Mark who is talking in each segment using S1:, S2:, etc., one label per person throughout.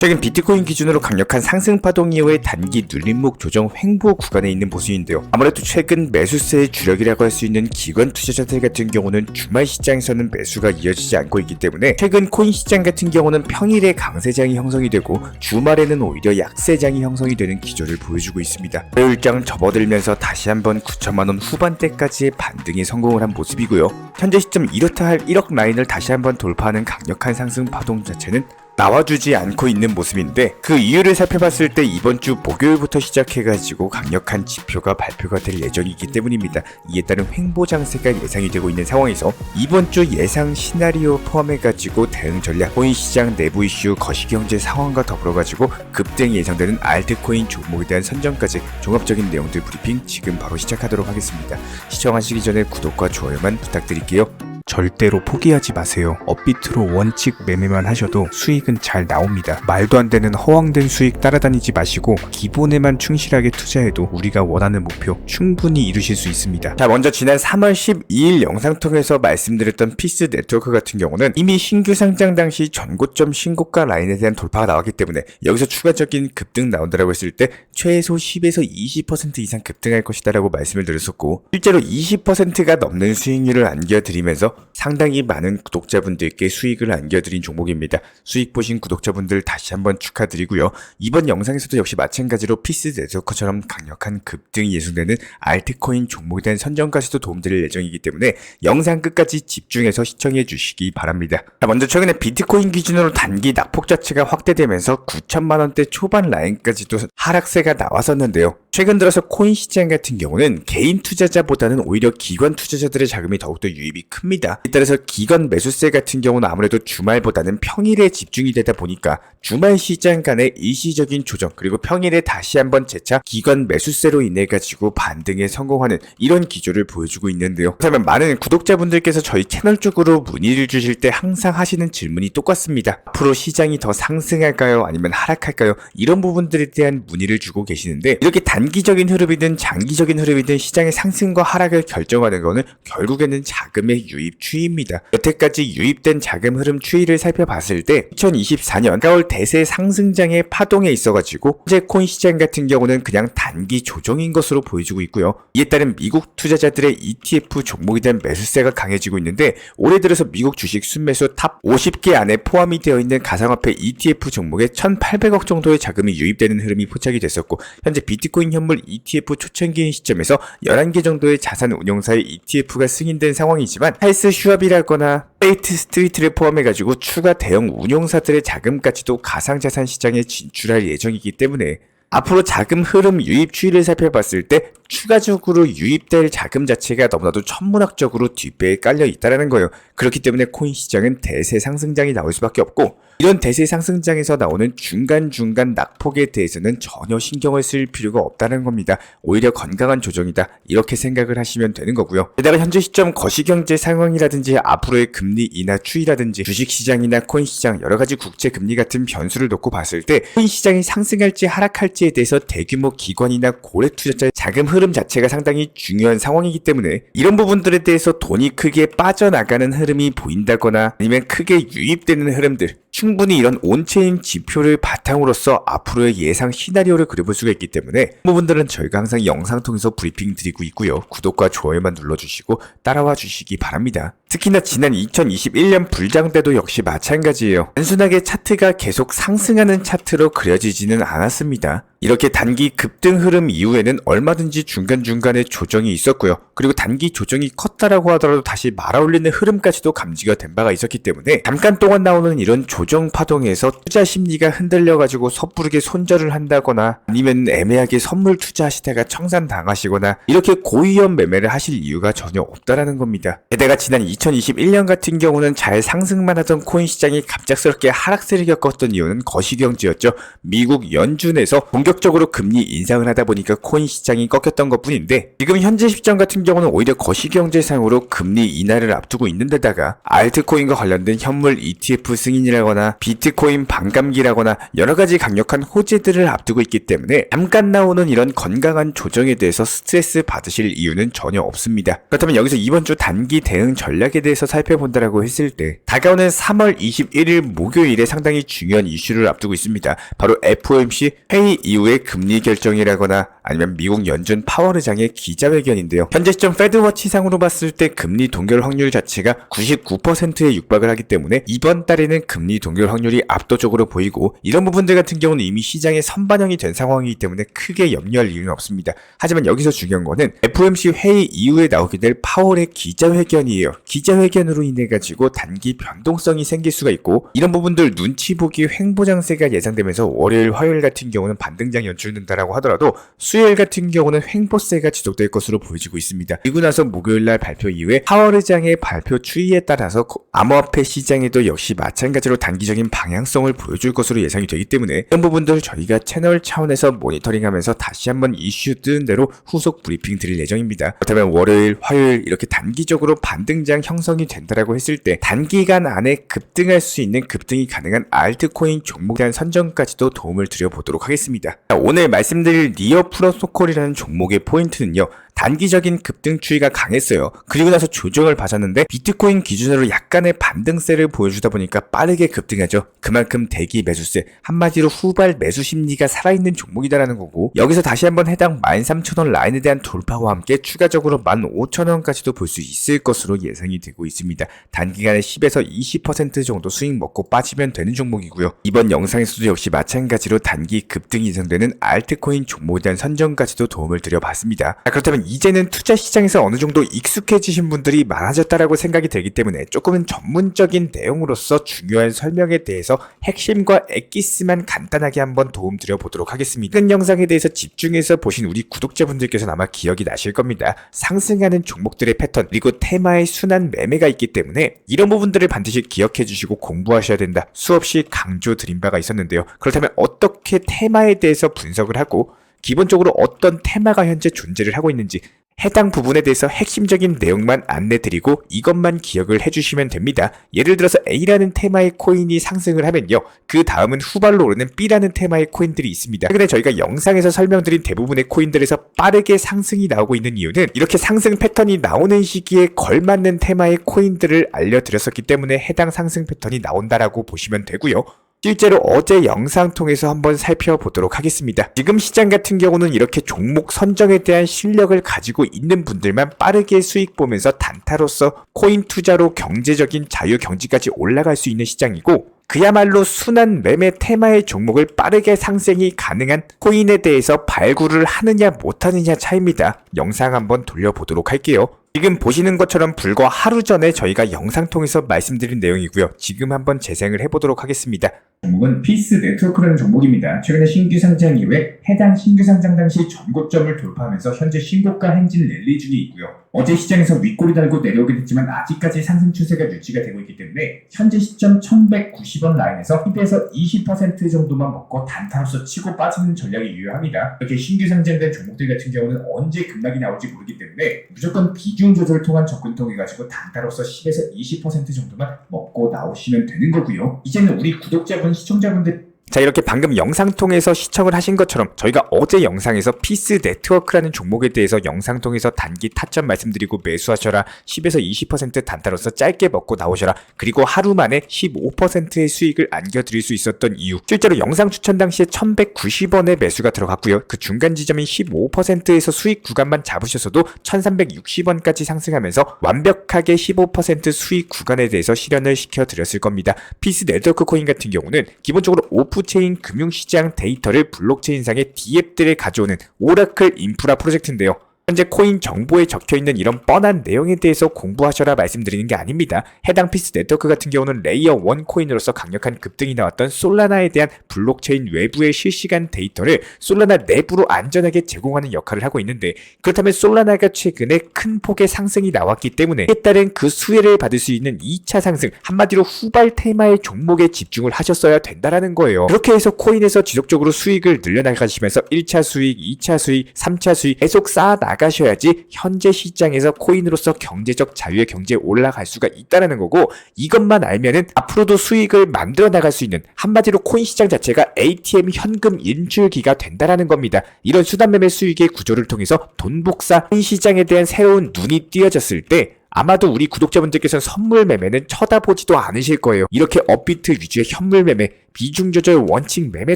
S1: 최근 비트코인 기준으로 강력한 상승 파동 이후에 단기 눌림목 조정 횡보 구간에 있는 모습인데요. 아무래도 최근 매수세의 주력이라고 할 수 있는 기관 투자자들 같은 경우는 주말 시장에서는 매수가 이어지지 않고 있기 때문에 최근 코인 시장 같은 경우는 평일에 강세장이 형성이 되고 주말에는 오히려 약세장이 형성이 되는 기조를 보여주고 있습니다. 월요일장 접어들면서 다시 한번 9천만원 후반대까지의 반등에 성공을 한 모습이고요. 현재 시점 이렇다 할 1억 라인을 다시 한번 돌파하는 강력한 상승 파동 자체는 나와주지 않고 있는 모습인데, 그 이유를 살펴봤을 때 이번 주 목요일부터 시작해가지고 강력한 지표가 발표가 될 예정이기 때문입니다. 이에 따른 횡보 장세가 예상이 되고 있는 상황에서 이번 주 예상 시나리오 포함해가지고 대응 전략, 코인 시장 내부 이슈, 거시경제 상황과 더불어가지고 급등이 예상되는 알트코인 종목에 대한 선정까지 종합적인 내용들 브리핑 지금 바로 시작하도록 하겠습니다. 시청하시기 전에 구독과 좋아요만 부탁드릴게요. 절대로 포기하지 마세요. 업비트로 원칙 매매만 하셔도 수익은 잘 나옵니다. 말도 안 되는 허황된 수익 따라다니지 마시고 기본에만 충실하게 투자해도 우리가 원하는 목표 충분히 이루실 수 있습니다. 자, 먼저 지난 3월 12일 영상 통해서 말씀드렸던 피스 네트워크 같은 경우는 이미 신규 상장 당시 전고점 신고가 라인에 대한 돌파가 나왔기 때문에 여기서 추가적인 급등 나온다라고 했을 때 최소 10에서 20% 이상 급등할 것이다 라고 말씀을 드렸었고, 실제로 20%가 넘는 수익률을 안겨드리면서 상당히 많은 구독자분들께 수익을 안겨드린 종목입니다. 수익 보신 구독자분들 다시 한번 축하드리고요. 이번 영상에서도 역시 마찬가지로 피스 네트워크처럼 강력한 급등이 예상되는 알트코인 종목에 대한 선정까지도 도움드릴 예정이기 때문에 영상 끝까지 집중해서 시청해 주시기 바랍니다. 자, 먼저 최근에 비트코인 기준으로 단기 낙폭 자체가 확대되면서 9천만원대 초반 라인까지도 하락세가 나왔었는데요. 최근 들어서 코인 시장 같은 경우는 개인 투자자보다는 오히려 기관 투자자들의 자금이 더욱더 유입이 큽니다. 따라서 기관 매수세 같은 경우는 아무래도 주말보다는 평일에 집중이 되다 보니까 주말 시장 간의 일시적인 조정, 그리고 평일에 다시 한번 재차 기관 매수세로 인해 가지고 반등에 성공하는 이런 기조를 보여주고 있는데요. 그렇다면 많은 구독자분들께서 저희 채널 쪽으로 문의를 주실 때 항상 하시는 질문이 똑같습니다. 앞으로 시장이 더 상승할까요? 아니면 하락할까요? 이런 부분들에 대한 문의를 주고 계시는데, 이렇게 단기적인 흐름이든 장기적인 흐름이든 시장의 상승과 하락을 결정하는 것은 결국에는 자금의 유입 추이입니다. 여태까지 유입된 자금 흐름 추이를 살펴봤을 때 2024년 4월 대세 상승장의 파동에 있어가지고 현재 코인 시장 같은 경우는 그냥 단기 조정인 것으로 보여지고 있고요. 이에 따른 미국 투자자들의 ETF 종목에 대한 매수세가 강해지고 있는데, 올해 들어서 미국 주식 순매수 탑 50개 안에 포함이 되어 있는 가상화폐 ETF 종목에 1,800억 정도의 자금이 유입되는 흐름이 포착이 됐었고, 현재 비트코인 현물 ETF 초창기인 시점에서 11개 정도의 자산 운용사의 ETF가 승인된 상황이지만 헬스 슈왑이라거나 스테이트 스트리트를 포함해가지고 추가 대형 운용사들의 자금까지도 가상자산 시장에 진출할 예정이기 때문에 앞으로 자금 흐름 유입 추이를 살펴봤을 때 추가적으로 유입될 자금 자체가 너무나도 천문학적으로 뒷배에 깔려 있다는 거예요. 그렇기 때문에 코인 시장은 대세 상승장이 나올 수밖에 없고, 이런 대세 상승장에서 나오는 중간중간 낙폭에 대해서는 전혀 신경을 쓸 필요가 없다는 겁니다. 오히려 건강한 조정이다, 이렇게 생각을 하시면 되는 거고요. 게다가 현재 시점 거시경제 상황이라든지 앞으로의 금리 인하 추이라든지 주식시장이나 코인시장 여러가지 국제금리 같은 변수를 놓고 봤을 때 코인시장이 상승할지 하락할지에 대해서 대규모 기관이나 고래 투자자의 자금 흐름 자체가 상당히 중요한 상황이기 때문에 이런 부분들에 대해서 돈이 크게 빠져나가는 흐름이 보인다거나 아니면 크게 유입되는 흐름들, 충분히 이런 온체인 지표를 바탕으로서 앞으로의 예상 시나리오를 그려볼 수가 있기 때문에 그 부분들은 저희가 항상 영상 통해서 브리핑 드리고 있고요. 구독과 좋아요만 눌러주시고 따라와 주시기 바랍니다. 특히나 지난 2021년 불장 때도 역시 마찬가지예요. 단순하게 차트가 계속 상승하는 차트로 그려지지는 않았습니다. 이렇게 단기 급등 흐름 이후에는 얼마든지 중간중간에 조정이 있었고요. 그리고 단기 조정이 컸다라고 하더라도 다시 말아올리는 흐름까지도 감지가 된 바가 있었기 때문에 잠깐 동안 나오는 이런 조정 파동에서 투자 심리가 흔들려가지고 섣부르게 손절을 한다거나 아니면 애매하게 선물 투자하시다가 청산당하시거나 이렇게 고위험 매매를 하실 이유가 전혀 없다라는 겁니다. 게다가 지난 2021년 같은 경우는 잘 상승만 하던 코인 시장이 갑작스럽게 하락세를 겪었던 이유는 거시경제였죠. 미국 연준에서 본격 공격적으로 금리 인상을 하다 보니까 코인 시장이 꺾였던 것뿐인데 지금 현재 시장 같은 경우는 오히려 거시경제상으로 금리 인하를 앞두고 있는 데다가 알트코인과 관련된 현물 ETF 승인이라거나 비트코인 반감기라거나 여러가지 강력한 호재들을 앞두고 있기 때문에 잠깐 나오는 이런 건강한 조정에 대해서 스트레스 받으실 이유는 전혀 없습니다. 그렇다면 여기서 이번 주 단기 대응 전략에 대해서 살펴본다라고 했을 때 다가오는 3월 21일 목요일에 상당히 중요한 이슈를 앞두고 있습니다. 바로 FOMC 회의 이후의 금리 결정이라거나 아니면 미국 연준 파월 의장의 기자회견인데요. 현재 시점 페드워치상으로 봤을 때 금리 동결 확률 자체가 99%에 육박을 하기 때문에 이번 달에는 금리 동결 확률이 압도적으로 보이고 이런 부분들 같은 경우는 이미 시장에 선반영이 된 상황이기 때문에 크게 염려할 이유는 없습니다. 하지만 여기서 중요한 거는 FOMC 회의 이후에 나오게 될 파월의 기자회견이에요. 기자회견으로 인해 가지고 단기 변동성이 생길 수가 있고 이런 부분들 눈치 보기 횡보장세가 예상되면서 월요일 화요일 같은 경우는 반등장 연출된다라고 하더라도 수요일 같은 경우는 횡보세가 지속될 것으로 보여지고 있습니다. 그리고 나서 목요일날 발표 이후에 파월 의장의 발표 추이에 따라서 암호화폐 시장에도 역시 마찬가지로 단기적인 방향성을 보여줄 것으로 예상이 되기 때문에 이런 부분들을 저희가 채널 차원에서 모니터링하면서 다시 한번 이슈 뜨는 대로 후속 브리핑 드릴 예정입니다. 그렇다면 월요일, 화요일 이렇게 단기적으로 반등장 형성이 된다라고 했을 때 단기간 안에 급등할 수 있는 급등이 가능한 알트코인 종목에 대한 선정까지도 도움을 드려보도록 하겠습니다. 오늘 말씀드릴 니어 프로토콜이라는 종목의 포인트는요. 단기적인 급등 추이가 강했어요. 그리고 나서 조정을 받았는데 비트코인 기준으로 약간의 반등세를 보여주다 보니까 빠르게 급등하죠. 그만큼 대기 매수세, 한마디로 후발 매수 심리가 살아있는 종목이다라는 거고 여기서 다시 한번 해당 13,000원 라인에 대한 돌파와 함께 추가적으로 15,000원까지도 볼 수 있을 것으로 예상이 되고 있습니다. 단기간에 10에서 20% 정도 수익 먹고 빠지면 되는 종목이고요. 이번 영상에서도 역시 마찬가지로 단기 급등이 예상되는 알트코인 종목에 대한 선정까지도 도움을 드려봤습니다. 그렇다면 이제는 투자 시장에서 어느 정도 익숙해지신 분들이 많아졌다라고 생각이 되기 때문에 조금은 전문적인 내용으로서 중요한 설명에 대해서 핵심과 엑기스만 간단하게 한번 도움 드려보도록 하겠습니다. 큰 영상에 대해서 집중해서 보신 우리 구독자분들께서는 아마 기억이 나실 겁니다. 상승하는 종목들의 패턴 그리고 테마의 순환 매매가 있기 때문에 이런 부분들을 반드시 기억해 주시고 공부하셔야 된다. 수없이 강조 드린 바가 있었는데요. 그렇다면 어떻게 테마에 대해서 분석을 하고 기본적으로 어떤 테마가 현재 존재를 하고 있는지 해당 부분에 대해서 핵심적인 내용만 안내드리고 이것만 기억을 해주시면 됩니다. 예를 들어서 A라는 테마의 코인이 상승을 하면요. 그 다음은 후발로 오르는 B라는 테마의 코인들이 있습니다. 최근에 저희가 영상에서 설명드린 대부분의 코인들에서 빠르게 상승이 나오고 있는 이유는 이렇게 상승 패턴이 나오는 시기에 걸맞는 테마의 코인들을 알려드렸었기 때문에 해당 상승 패턴이 나온다라고 보시면 되고요. 실제로 어제 영상 통해서 한번 살펴보도록 하겠습니다. 지금 시장 같은 경우는 이렇게 종목 선정에 대한 실력을 가지고 있는 분들만 빠르게 수익 보면서 단타로서 코인 투자로 경제적인 자유 경지까지 올라갈 수 있는 시장이고 그야말로 순환 매매 테마의 종목을 빠르게 상승이 가능한 코인에 대해서 발굴을 하느냐 못하느냐 차이입니다. 영상 한번 돌려보도록 할게요. 지금 보시는 것처럼 불과 하루 전에 저희가 영상 통해서 말씀드린 내용이고요. 지금 한번 재생을 해보도록 하겠습니다. 종목은 피스 네트워크라는 종목입니다. 최근에 신규 상장 이후에 해당 신규 상장 당시 전고점을 돌파하면서 현재 신고가 행진 랠리 중에 있고요. 어제 시장에서 윗골이 달고 내려오게 됐지만 아직까지 상승 추세가 유지가 되고 있기 때문에 현재 시점 1190원 라인에서 10에서 20% 정도만 먹고 단타로서 치고 빠지는 전략이 유효합니다. 이렇게 신규 상장된 종목들 같은 경우는 언제 급락이 나올지 모르기 때문에 무조건 비중 조절을 통한 접근 통해 가지고 단타로서 10에서 20% 정도만 먹고 나오시면 되는 거고요. 이제는 우리 구독자분, 시청자분들 자, 이렇게 방금 영상 통해서 시청을 하신 것처럼 저희가 어제 영상에서 피스 네트워크라는 종목에 대해서 영상 통해서 단기 타점 말씀드리고 매수하셔라, 10에서 20% 단타로서 짧게 먹고 나오셔라, 그리고 하루 만에 15%의 수익을 안겨드릴 수 있었던 이유, 실제로 영상 추천 당시에 1190원의 매수가 들어갔고요. 그 중간 지점인 15%에서 수익 구간만 잡으셔서도 1360원까지 상승하면서 완벽하게 15% 수익 구간에 대해서 실현을 시켜드렸을 겁니다. 피스 네트워크 코인 같은 경우는 기본적으로 오프체인 금융시장 데이터를 블록체인상의 D앱들에 가져오는 오라클 인프라 프로젝트인데요. 현재 코인 정보에 적혀있는 이런 뻔한 내용에 대해서 공부하셔라 말씀드리는 게 아닙니다. 해당 피스 네트워크 같은 경우는 레이어 1 코인으로서 강력한 급등이 나왔던 솔라나에 대한 블록체인 외부의 실시간 데이터를 솔라나 내부로 안전하게 제공하는 역할을 하고 있는데, 그렇다면 솔라나가 최근에 큰 폭의 상승이 나왔기 때문에 이에 따른 그 수혜를 받을 수 있는 2차 상승, 한마디로 후발 테마의 종목에 집중을 하셨어야 된다라는 거예요. 그렇게 해서 코인에서 지속적으로 수익을 늘려나가시면서 1차 수익, 2차 수익, 3차 수익 계속 쌓아 나가셔야지 현재 시장에서 코인으로서 경제적 자유의 경제에 올라갈 수가 있다는 거고, 이것만 알면은 앞으로도 수익을 만들어 나갈 수 있는, 한마디로 코인 시장 자체가 ATM 현금 인출기가 된다라는 겁니다. 이런 수단매매 수익의 구조를 통해서 돈 복사, 코인 시장에 대한 새로운 눈이 띄어졌을 때 아마도 우리 구독자분들께서는 선물 매매는 쳐다보지도 않으실 거예요. 이렇게 업비트 위주의 현물 매매, 비중 조절 원칙 매매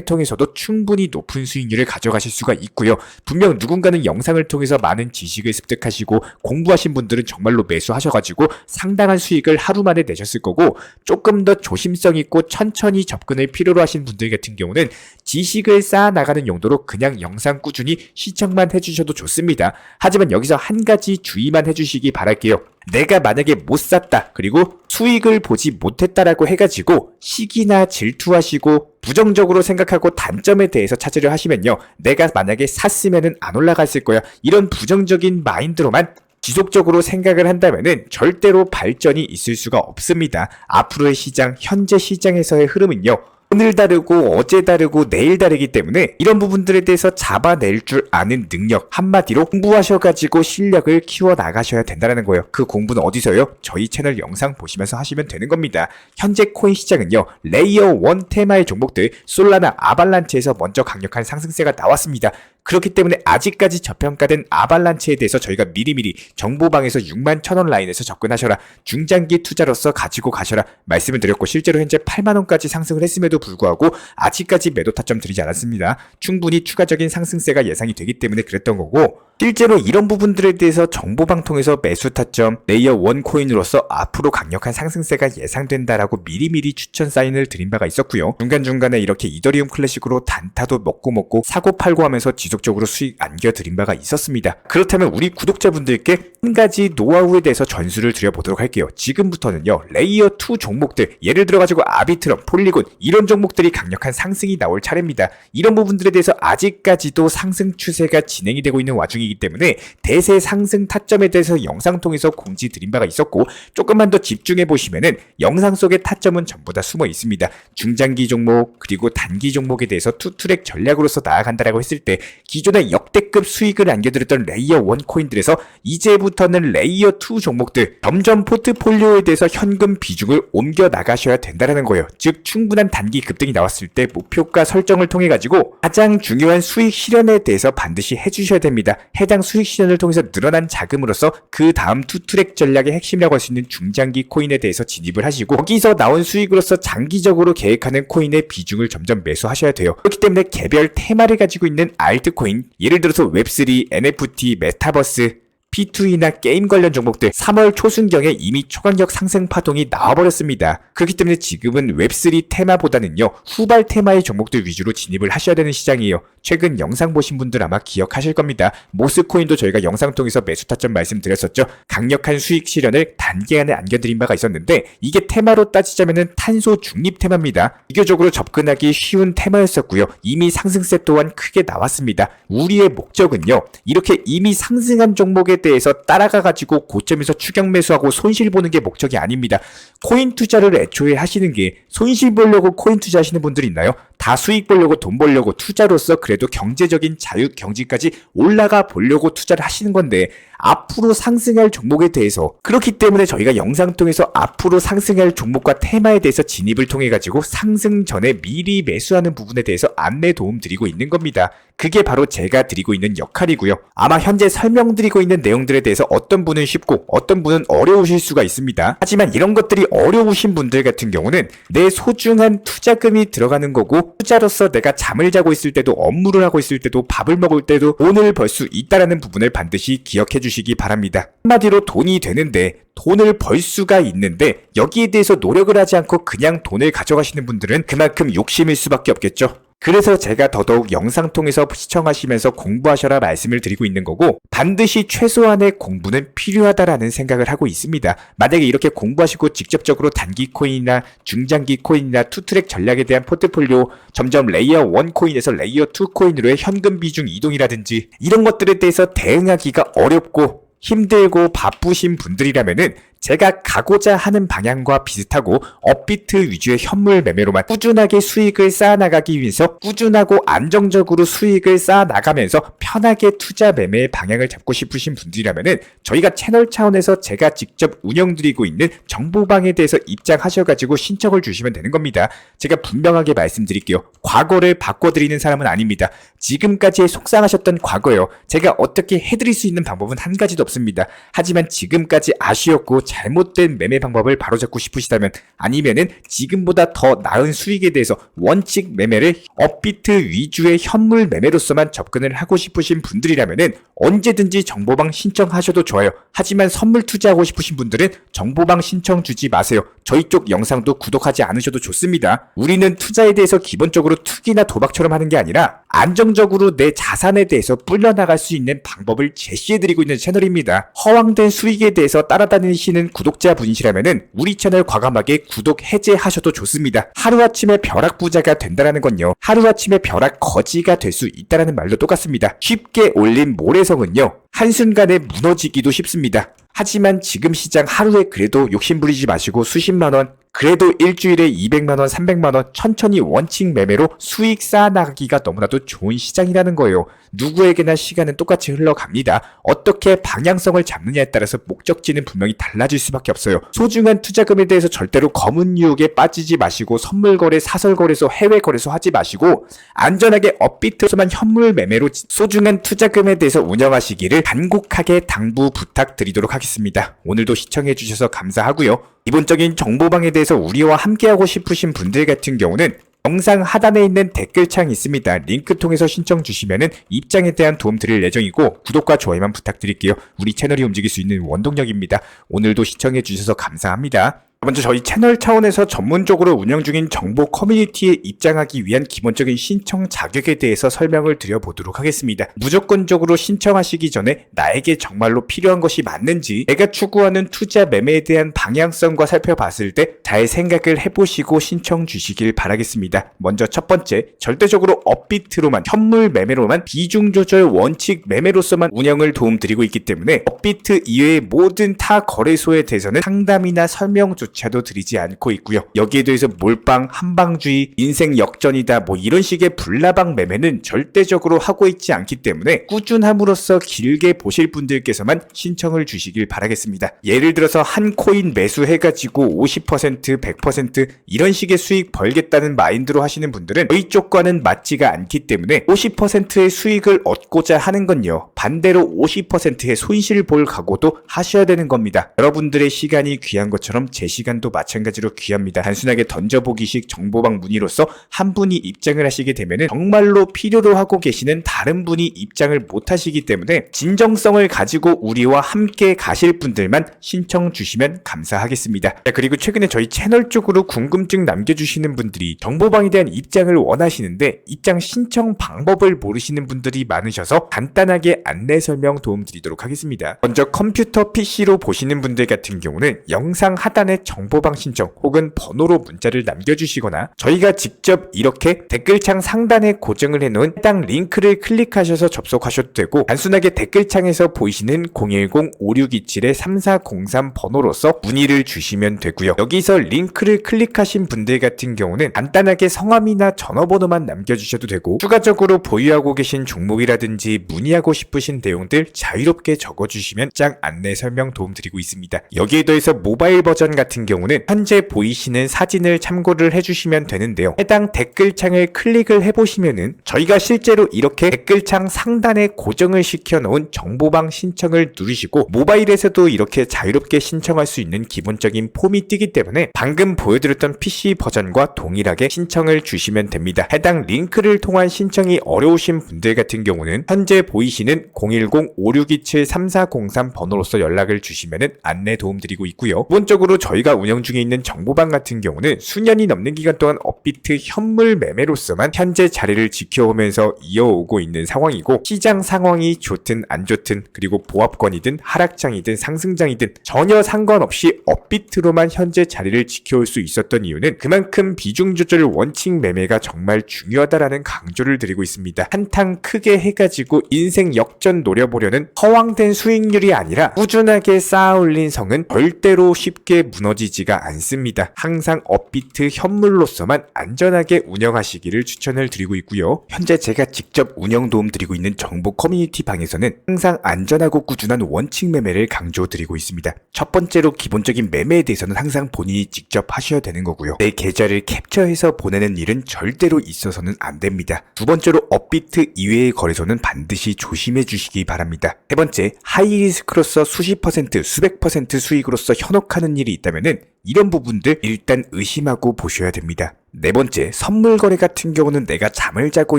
S1: 통해서도 충분히 높은 수익률을 가져가실 수가 있고요. 분명 누군가는 영상을 통해서 많은 지식을 습득하시고 공부하신 분들은 정말로 매수하셔가지고 상당한 수익을 하루 만에 내셨을 거고, 조금 더 조심성 있고 천천히 접근을 필요로 하신 분들 같은 경우는 지식을 쌓아 나가는 용도로 그냥 영상 꾸준히 시청만 해주셔도 좋습니다. 하지만 여기서 한 가지 주의만 해주시기 바랄게요. 내가 만약에 못 샀다, 그리고 수익을 보지 못했다라고 해가지고 시기나 질투하시고 부정적으로 생각하고 단점에 대해서 찾으려 하시면요, 내가 만약에 샀으면은 안 올라갔을 거야, 이런 부정적인 마인드로만 지속적으로 생각을 한다면은 절대로 발전이 있을 수가 없습니다. 앞으로의 시장, 현재 시장에서의 흐름은요, 오늘 다르고 어제 다르고 내일 다르기 때문에 이런 부분들에 대해서 잡아낼 줄 아는 능력, 한마디로 공부하셔가지고 실력을 키워나가셔야 된다는 거예요. 그 공부는 어디서요? 저희 채널 영상 보시면서 하시면 되는 겁니다. 현재 코인 시장은요, 레이어 1 테마의 종목들 솔라나, 아발란체에서 먼저 강력한 상승세가 나왔습니다. 그렇기 때문에 아직까지 저평가된 아발란체에 대해서 저희가 미리미리 정보방에서 61,000원 라인에서 접근하셔라, 중장기 투자로서 가지고 가셔라 말씀을 드렸고, 실제로 현재 8만원까지 상승을 했음에도 불구하고 아직까지 매도 타점 드리지 않았습니다. 충분히 추가적인 상승세가 예상이 되기 때문에 그랬던 거고, 실제로 이런 부분들에 대해서 정보방 통해서 매수 타점, 레이어 1 코인으로서 앞으로 강력한 상승세가 예상된다라고 미리미리 추천 사인을 드린 바가 있었고요. 중간중간에 이렇게 이더리움 클래식으로 단타도 먹고 사고 팔고 하면서 지속적으로 수익 안겨드린 바가 있었습니다. 그렇다면 우리 구독자분들께 한 가지 노하우에 대해서 전수를 드려보도록 할게요. 지금부터는요, 레이어 2 종목들, 예를 들어가지고 아비트럼, 폴리곤, 이런 종목들이 강력한 상승이 나올 차례입니다. 이런 부분들에 대해서 아직까지도 상승 추세가 진행이 되고 있는 와중이기 때문에 대세 상승 타점에 대해서 영상 통해서 공지 드린 바가 있었고, 조금만 더 집중해 보시면은 영상 속의 타점은 전부 다 숨어 있습니다. 중장기 종목 그리고 단기 종목에 대해서 투트랙 전략으로서 나아간다라고 했을 때 기존의 역대급 수익을 안겨드렸던 레이어 1 코인들에서 이제부터는 레이어 2 종목들 점점 포트폴리오에 대해서 현금 비중을 옮겨 나가셔야 된다는 거예요. 즉 충분한 단기 급등이 나왔을 때 목표가 설정을 통해 가지고 가장 중요한 수익 실현에 대해서 반드시 해주셔야 됩니다. 해당 수익 실현을 통해서 늘어난 자금으로서 그 다음 투트랙 전략의 핵심이라고 할 수 있는 중장기 코인에 대해서 진입을 하시고, 거기서 나온 수익으로서 장기적으로 계획하는 코인의 비중을 점점 매수하셔야 돼요. 그렇기 때문에 개별 테마를 가지고 있는 알트코인, 예를 들어서 웹3, NFT, 메타버스, P2E나 게임 관련 종목들 3월 초순경에 이미 초강력 상승 파동이 나와버렸습니다. 그렇기 때문에 지금은 웹3 테마보다는요, 후발 테마의 종목들 위주로 진입을 하셔야 되는 시장이에요. 최근 영상 보신 분들 아마 기억하실 겁니다. 모스코인도 저희가 영상 통해서 매수 타점 말씀드렸었죠. 강력한 수익 실현을 단기 안에 안겨드린 바가 있었는데, 이게 테마로 따지자면은 탄소 중립 테마입니다. 비교적으로 접근하기 쉬운 테마였었고요. 이미 상승세 또한 크게 나왔습니다. 우리의 목적은요, 이렇게 이미 상승한 종목에 대해서 따라가가지고 고점에서 추격 매수하고 손실 보는 게 목적이 아닙니다. 코인 투자를 애초에 하시는 게 손실 보려고 코인 투자하시는 분들이 있나요? 다 수익 보려고, 돈 벌려고, 투자로서 그래도 경제적인 자유 경지까지 올라가 보려고 투자를 하시는 건데, 앞으로 상승할 종목에 대해서, 그렇기 때문에 저희가 영상 통해서 앞으로 상승할 종목과 테마에 대해서 진입을 통해 가지고 상승 전에 미리 매수하는 부분에 대해서 안내 도움 드리고 있는 겁니다. 그게 바로 제가 드리고 있는 역할이고요. 아마 현재 설명드리고 있는 내용들에 대해서 어떤 분은 쉽고 어떤 분은 어려우실 수가 있습니다. 하지만 이런 것들이 어려우신 분들 같은 경우는 내 소중한 투자금이 들어가는 거고, 투자로서 내가 잠을 자고 있을 때도, 업무를 하고 있을 때도, 밥을 먹을 때도 돈을 벌 수 있다라는 부분을 반드시 기억해 주시기 바랍니다. 한마디로 돈이 되는데, 돈을 벌 수가 있는데 여기에 대해서 노력을 하지 않고 그냥 돈을 가져가시는 분들은 그만큼 욕심일 수밖에 없겠죠. 그래서 제가 더더욱 영상 통해서 시청하시면서 공부하셔라 말씀을 드리고 있는 거고, 반드시 최소한의 공부는 필요하다라는 생각을 하고 있습니다. 만약에 이렇게 공부하시고 직접적으로 단기 코인이나 중장기 코인이나 투트랙 전략에 대한 포트폴리오, 점점 레이어 1 코인에서 레이어 2 코인으로의 현금 비중 이동이라든지 이런 것들에 대해서 대응하기가 어렵고 힘들고 바쁘신 분들이라면은 제가 가고자 하는 방향과 비슷하고 업비트 위주의 현물 매매로만 꾸준하게 수익을 쌓아나가기 위해서 꾸준하고 안정적으로 수익을 쌓아나가면서 편하게 투자 매매의 방향을 잡고 싶으신 분들이라면은 저희가 채널 차원에서 제가 직접 운영드리고 있는 정보방에 대해서 입장하셔가지고 신청을 주시면 되는 겁니다. 제가 분명하게 말씀드릴게요. 과거를 바꿔드리는 사람은 아닙니다. 지금까지 속상하셨던 과거요. 제가 어떻게 해드릴 수 있는 방법은 한 가지도 없습니다. 하지만 지금까지 아쉬웠고 잘못된 매매 방법을 바로잡고 싶으시다면, 아니면은 지금보다 더 나은 수익에 대해서 원칙 매매를 업비트 위주의 현물 매매로서만 접근을 하고 싶으신 분들이라면은 언제든지 정보방 신청하셔도 좋아요. 하지만 선물 투자하고 싶으신 분들은 정보방 신청 주지 마세요. 저희 쪽 영상도 구독하지 않으셔도 좋습니다. 우리는 투자에 대해서 기본적으로 투기나 도박처럼 하는 게 아니라 안정적으로 내 자산에 대해서 불려나갈 수 있는 방법을 제시해드리고 있는 채널입니다. 허황된 수익에 대해서 따라다니시는 구독자분이시라면은 우리 채널 과감하게 구독 해제하셔도 좋습니다. 하루아침에 벼락부자가 된다는 건요, 하루아침에 벼락 거지가 될 수 있다는 말도 똑같습니다. 쉽게 올린 모래성은요, 한순간에 무너지기도 쉽습니다. 하지만 지금 시장 하루에 그래도 욕심부리지 마시고 수십만원, 그래도 일주일에 200만원, 300만원 천천히 원칙 매매로 수익 쌓아나가기가 너무나도 좋은 시장이라는 거예요. 누구에게나 시간은 똑같이 흘러갑니다. 어떻게 방향성을 잡느냐에 따라서 목적지는 분명히 달라질 수밖에 없어요. 소중한 투자금에 대해서 절대로 검은 유혹에 빠지지 마시고 선물거래, 사설거래소, 해외거래소 하지 마시고 안전하게 업비트로서만 현물 매매로 소중한 투자금에 대해서 운영하시기를 간곡하게 당부 부탁드리도록 하겠습니다. 오늘도 시청해주셔서 감사하고요. 기본적인 정보방에 대해서 우리와 함께하고 싶으신 분들 같은 경우는 영상 하단에 있는 댓글창이 있습니다. 링크 통해서 신청 주시면은 입장에 대한 도움 드릴 예정이고, 구독과 좋아요만 부탁드릴게요. 우리 채널이 움직일 수 있는 원동력입니다. 오늘도 시청해 주셔서 감사합니다. 먼저 저희 채널 차원에서 전문적으로 운영 중인 정보 커뮤니티에 입장하기 위한 기본적인 신청 자격에 대해서 설명을 드려보도록 하겠습니다. 무조건적으로 신청하시기 전에 나에게 정말로 필요한 것이 맞는지, 내가 추구하는 투자 매매에 대한 방향성과 살펴봤을 때 잘 생각을 해보시고 신청 주시길 바라겠습니다. 먼저 첫 번째, 절대적으로 업비트로만, 현물 매매로만, 비중 조절 원칙 매매로서만 운영을 도움드리고 있기 때문에 업비트 이외의 모든 타 거래소에 대해서는 상담이나 설명조차도 드리지 않고 있고요. 여기에 대해서 몰빵, 한방주의, 인생 역전이다 뭐 이런 식의 불나방 매매는 절대적으로 하고 있지 않기 때문에 꾸준함으로써 길게 보실 분들께서만 신청을 주시길 바라겠습니다. 예를 들어서 한 코인 매수해가지고 50%, 100% 이런 식의 수익 벌겠다는 마인드로 하시는 분들은 저희 쪽과는 맞지가 않기 때문에 50%의 수익을 얻고자 하는 건요, 반대로 50%의 손실 볼 각오도 하셔야 되는 겁니다. 여러분들의 시간이 귀한 것처럼 제 시간도 마찬가지로 귀합니다. 단순하게 던져보기식 정보방 문의로서 한 분이 입장을 하시게 되면 정말로 필요로 하고 계시는 다른 분이 입장을 못 하시기 때문에 진정성을 가지고 우리와 함께 가실 분들만 신청 주시면 감사하겠습니다. 그리고 최근에 저희 채널 쪽으로 궁금증 남겨주시는 분들이 정보방에 대한 입장을 원하시는데 입장 신청 방법을 모르시는 분들이 많으셔서 간단하게 안내 설명 도움드리도록 하겠습니다. 먼저 컴퓨터 PC로 보시는 분들 같은 경우는 영상 하단에 정보방 신청 혹은 번호로 문자를 남겨주시거나 저희가 직접 이렇게 댓글창 상단에 고정을 해놓은 해당 링크를 클릭하셔서 접속하셔도 되고, 단순하게 댓글창에서 보이시는 010-5627-3403 번호로서 문의를 주시면 되고요. 여기서 링크를 클릭하신 분들 같은 경우는 간단하게 성함이나 전화번호만 남겨주셔도 되고, 추가적으로 보유하고 계신 종목이라든지 문의하고 싶으신 내용들 자유롭게 적어주시면 짱 안내 설명 도움드리고 있습니다. 여기에 더해서 모바일 버전 같은 경우는 현재 보이시는 사진을 참고를 해주시면 되는데요. 해당 댓글창을 클릭을 해보시면은 저희가 실제로 이렇게 댓글창 상단에 고정을 시켜놓은 정보방 신청을 누르시고 모바일에서도 이렇게 자유롭게 신청할 수 있는 기본적인 폼이 뜨기 때문에 방금 보여드렸던 PC 버전과 동일하게 신청을 주시면 됩니다. 해당 링크를 통한 신청이 어려우신 분들 같은 경우는 현재 보이시는 010-5627-3403 번호로서 연락을 주시면 안내 도움드리고 있고요. 기본적으로 저희가 저희가 운영 중에 있는 정보방 같은 경우는 수년이 넘는 기간 동안 업비트 현물 매매로서만 현재 자리를 지켜오면서 이어오고 있는 상황이고, 시장 상황이 좋든 안 좋든 그리고 보합권이든 하락장이든 상승장이든 전혀 상관없이 업비트로만 현재 자리를 지켜올 수 있었던 이유는 그만큼 비중 조절 원칙 매매가 정말 중요하다라는 강조를 드리고 있습니다. 한탕 크게 해가지고 인생 역전 노려보려는 허황된 수익률이 아니라 꾸준하게 쌓아올린 성은 절대로 쉽게 무너지지가 않습니다. 항상 업비트 현물로서만 안전하게 운영하시기를 추천을 드리고 있고요. 현재 제가 직접 운영 도움 드리고 있는 정보 커뮤니티 방에서는 항상 안전하고 꾸준한 원칙 매매를 강조드리고 있습니다. 첫 번째로 기본적인 매매에 대해서는 항상 본인이 직접 하셔야 되는 거고요. 내 계좌를 캡처해서 보내는 일은 절대로 있어서는 안 됩니다. 두 번째로 업비트 이외의 거래소는 반드시 조심해 주시기 바랍니다. 세 번째, 하이리스크로서 수십 퍼센트, 수백 퍼센트 수익으로서 현혹하는 일이 있다면은 이런 부분들 일단 의심하고 보셔야 됩니다. 네 번째, 선물 거래 같은 경우는 내가 잠을 자고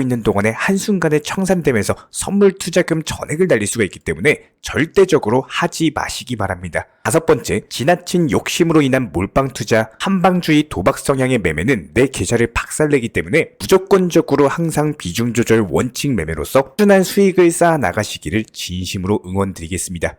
S1: 있는 동안에 한순간에 청산되면서 선물 투자금 전액을 날릴 수가 있기 때문에 절대적으로 하지 마시기 바랍니다. 다섯 번째, 지나친 욕심으로 인한 몰빵 투자, 한방주의 도박 성향의 매매는 내 계좌를 박살내기 때문에 무조건적으로 항상 비중 조절 원칙 매매로서 꾸준한 수익을 쌓아 나가시기를 진심으로 응원드리겠습니다.